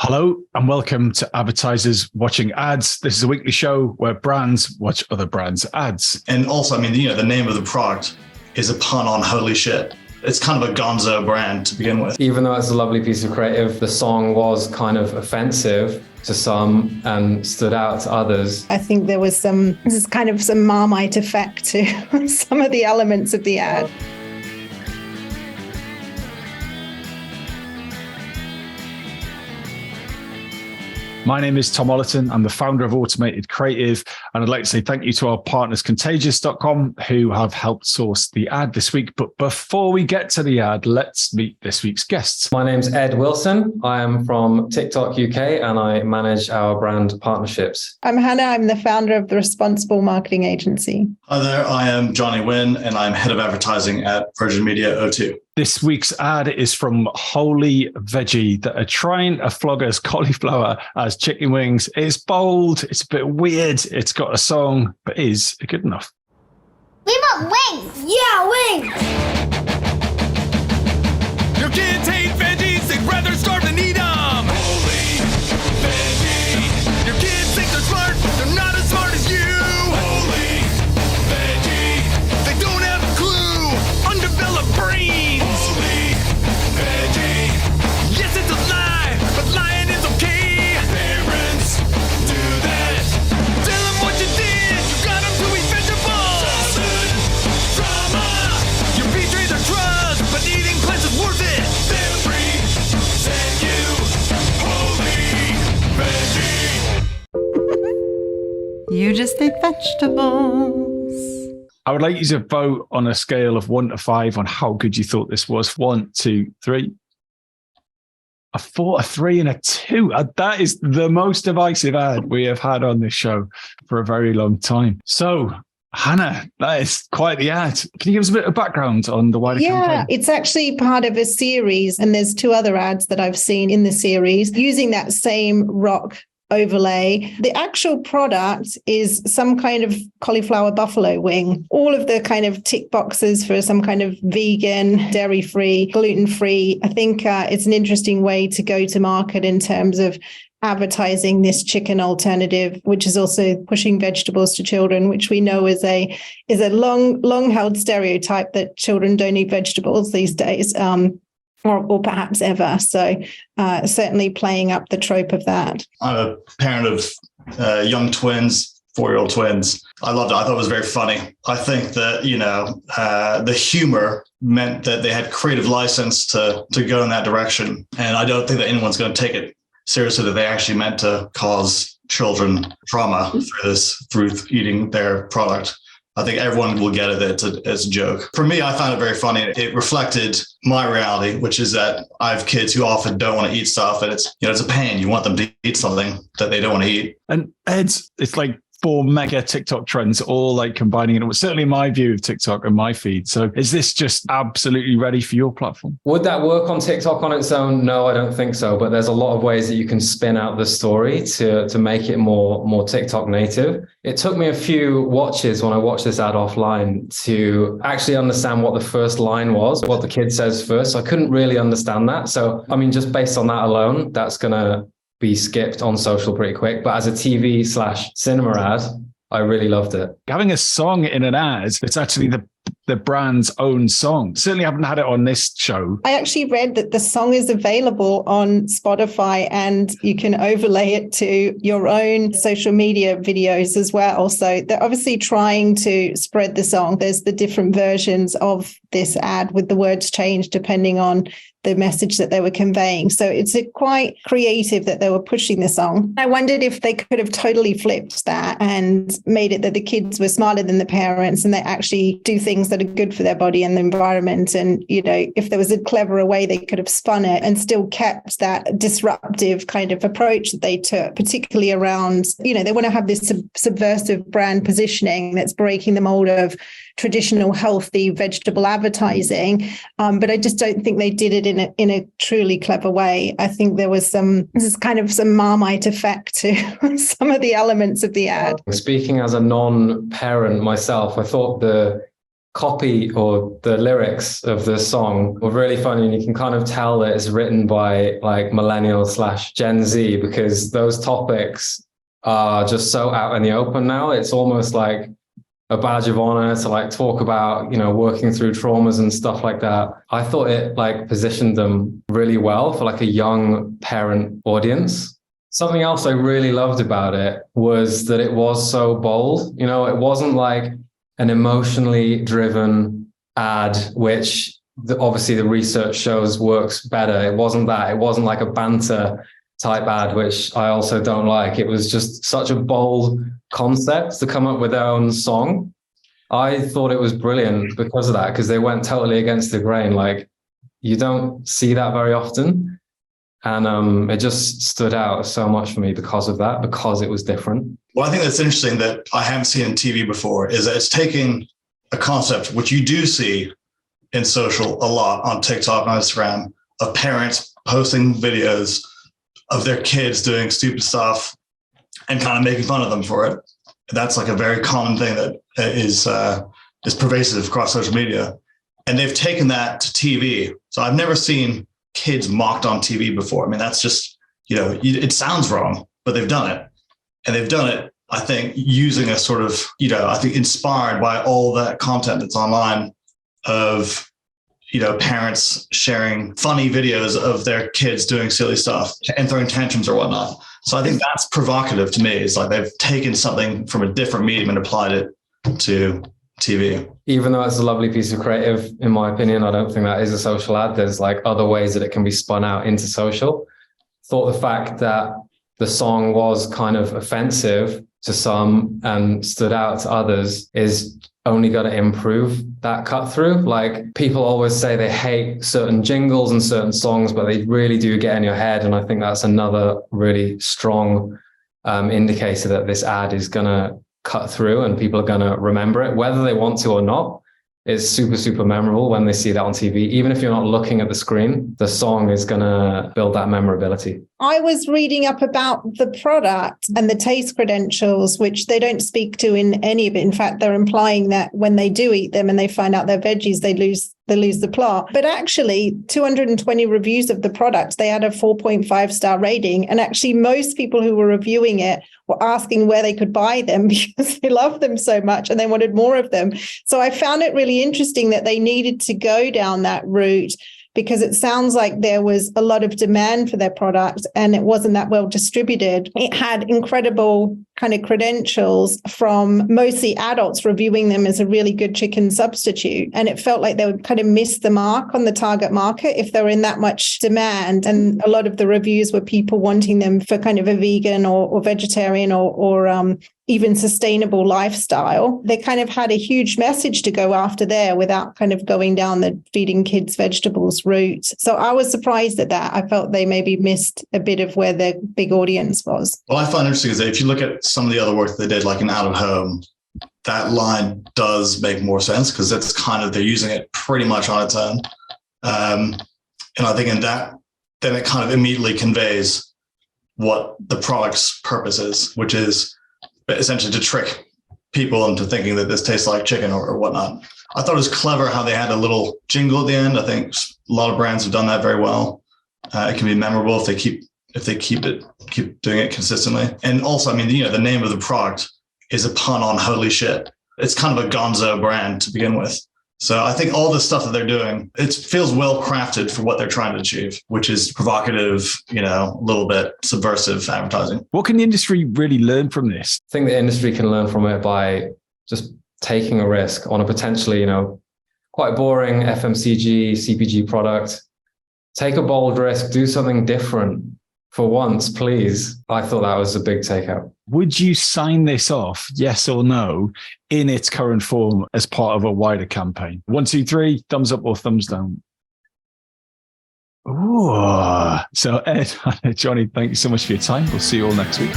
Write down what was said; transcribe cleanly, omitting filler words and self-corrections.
Hello and welcome to Advertisers Watching Ads. This is a weekly show where brands watch other brands' ads. And also, the name of the product is a pun on holy shit. It's kind of a gonzo brand to begin with. Even though it's a lovely piece of creative, the song was kind of offensive to some and stood out to others. I think there was some Marmite effect to some of the elements of the ad. My name is Tom Ollerton. I'm the founder of Automated Creative, and I'd like to say thank you to our partners, Contagious.com, who have helped source the ad this week. But before we get to the ad, let's meet this week's guests. My name's Ed Wilson. I am from TikTok UK, and I manage our brand partnerships. I'm Hannah. I'm the founder of the Responsible Marketing Agency. Hi there. I am Johnny Wynn, and I'm head of advertising at Virgin Media O2. This week's ad is from Holy Veggie that are trying to flog us cauliflower as chicken wings. It's bold, it's a bit weird, it's got a song, but is it good enough? We want wings! Yeah, wings! Your kids hate veggies, they'd rather starve than eat them! Holy Veggie! Your kids think they're smart, but they're not as smart as you! Holy Veggie! They don't have a clue! Undeveloped brains! Holy Veggie! Yes, it's a lie, but lying is okay! Parents do that! Tell them what you did! You got them to eat vegetables! Childhood drama! You betrayed their trust, but eating plants is worth it! They'll present you Holy Veggie! You just ate vegetables. I would like you to vote on a scale of 1 to 5 on how good you thought this was. 1, 2, 3. A 4, a 3, and a 2. That is the most divisive ad we have had on this show for a very long time. So, Hannah, that is quite the ad. Can you give us a bit of background on the wider campaign? It's actually part of a series, and there's 2 other ads that I've seen in the series using that same rock overlay. The actual product is some kind of cauliflower buffalo wing. All of the kind of tick boxes for some kind of vegan, dairy-free, gluten-free. I think it's an interesting way to go to market in terms of advertising this chicken alternative, which is also pushing vegetables to children, which we know is a long held stereotype that children don't eat vegetables these days. Or perhaps ever. So certainly playing up the trope of that. I'm a parent of young twins, 4-year-old twins. I loved it. I thought it was very funny. I think that, the humor meant that they had creative license to go in that direction. And I don't think that anyone's going to take it seriously that they actually meant to cause children trauma through eating their product. I think everyone will get it that it's a joke. For me, I found it very funny. It reflected my reality, which is that I have kids who often don't want to eat stuff, and it's a pain. You want them to eat something that they don't want to eat. And it's like 4 mega TikTok trends all like combining it. It was certainly my view of TikTok and my feed. So is this just absolutely ready for your platform? Would that work on TikTok on its own? No, I don't think so. But there's a lot of ways that you can spin out the story to make it more TikTok native. It took me a few watches when I watched this ad offline to actually understand what the first line was, what the kid says first. I couldn't really understand that. So, just based on that alone, that's going to be skipped on social pretty quick. But as a TV/cinema ad, I really loved it. Having a song in an ad, it's actually the brand's own song. Certainly haven't had it on this show. I actually read that the song is available on Spotify and you can overlay it to your own social media videos as well. So they're obviously trying to spread the song. There's the different versions of this ad with the words changed depending on the message that they were conveying. So it's quite creative that they were pushing the song. I wondered if they could have totally flipped that and made it that the kids were smarter than the parents and they actually do things that are good for their body and the environment. And, if there was a cleverer way, they could have spun it and still kept that disruptive kind of approach that they took, particularly around, they want to have this subversive brand positioning that's breaking the mold of traditional healthy vegetable advertising. But I just don't think they did it in a truly clever way. I think there was some Marmite effect to some of the elements of the ad. Speaking as a non-parent myself, I thought the copy or the lyrics of the song were really funny, and you can kind of tell that it's written by like millennial/Gen Z, because those topics are just so out in the open now. It's almost like a badge of honor to like talk about, working through traumas and stuff like that. I thought it like positioned them really well for like a young parent audience. Something else I really loved about it was that it was so bold. It wasn't like an emotionally driven ad, which obviously the research shows works better. It wasn't that. It wasn't like a banter type ad, which I also don't like. It was just such a bold concept to come up with their own song. I thought it was brilliant because of that, because they went totally against the grain. Like, you don't see that very often. And it just stood out so much for me because of that, because it was different. Well, I think that's interesting that I haven't seen in TV before is that it's taking a concept, which you do see in social a lot on TikTok and Instagram, of parents posting videos of their kids doing stupid stuff and kind of making fun of them for it. That's like a very common thing that is pervasive across social media. And they've taken that to TV. So I've never seen kids mocked on TV before. I mean, that's just, it sounds wrong, but they've done it. And they've done it, I think, using a sort of, I think inspired by all that content that's online of, parents sharing funny videos of their kids doing silly stuff and throwing tantrums or whatnot. So I think that's provocative to me. It's like they've taken something from a different medium and applied it to TV. Even though it's a lovely piece of creative, in my opinion, I don't think that is a social ad. There's like other ways that it can be spun out into social. Thought the fact that the song was kind of offensive to some and stood out to others is only going to improve that cut through. Like, people always say they hate certain jingles and certain songs, but they really do get in your head. And I think that's another really strong indicator that this ad is going to cut through and people are going to remember it, whether they want to or not. It's super, super memorable when they see that on TV. Even if you're not looking at the screen, the song is going to build that memorability. I was reading up about the product and the taste credentials, which they don't speak to in any of it. In fact, they're implying that when they do eat them and they find out they're veggies, they lose the plot. But actually, 220 reviews of the product, they had a 4.5 star rating. And actually, most people who were reviewing it were asking where they could buy them because they loved them so much and they wanted more of them. So I found it really interesting that they needed to go down that route, because it sounds like there was a lot of demand for their product and it wasn't that well distributed. It had incredible kind of credentials from mostly adults reviewing them as a really good chicken substitute. And it felt like they would kind of miss the mark on the target market if they were in that much demand. And a lot of the reviews were people wanting them for kind of a vegan or vegetarian or even sustainable lifestyle. They kind of had a huge message to go after there without kind of going down the feeding kids vegetables route. So I was surprised at that. I felt they maybe missed a bit of where their big audience was. What I find interesting is that if you look at some of the other work they did, like in Out of Home, that line does make more sense because that's kind of, they're using it pretty much on its own. And I think in that, then it kind of immediately conveys what the product's purpose is, which is essentially to trick people into thinking that this tastes like chicken or whatnot. I thought it was clever how they had a little jingle at the end. I think a lot of brands have done that very well. It can be memorable if they keep doing it consistently. And also, I mean, the name of the product is a pun on holy shit. It's kind of a gonzo brand to begin with. So I think all the stuff that they're doing, it feels well crafted for what they're trying to achieve, which is provocative, a little bit subversive advertising. What can the industry really learn from this? I think the industry can learn from it by just taking a risk on a potentially, quite boring FMCG, CPG product. Take a bold risk, do something different for once, please. I thought that was a big takeout. Would you sign this off, yes or no, in its current form as part of a wider campaign? 1, 2, 3, thumbs up or thumbs down? Ooh. So Ed, Johnny, thank you so much for your time. We'll see you all next week.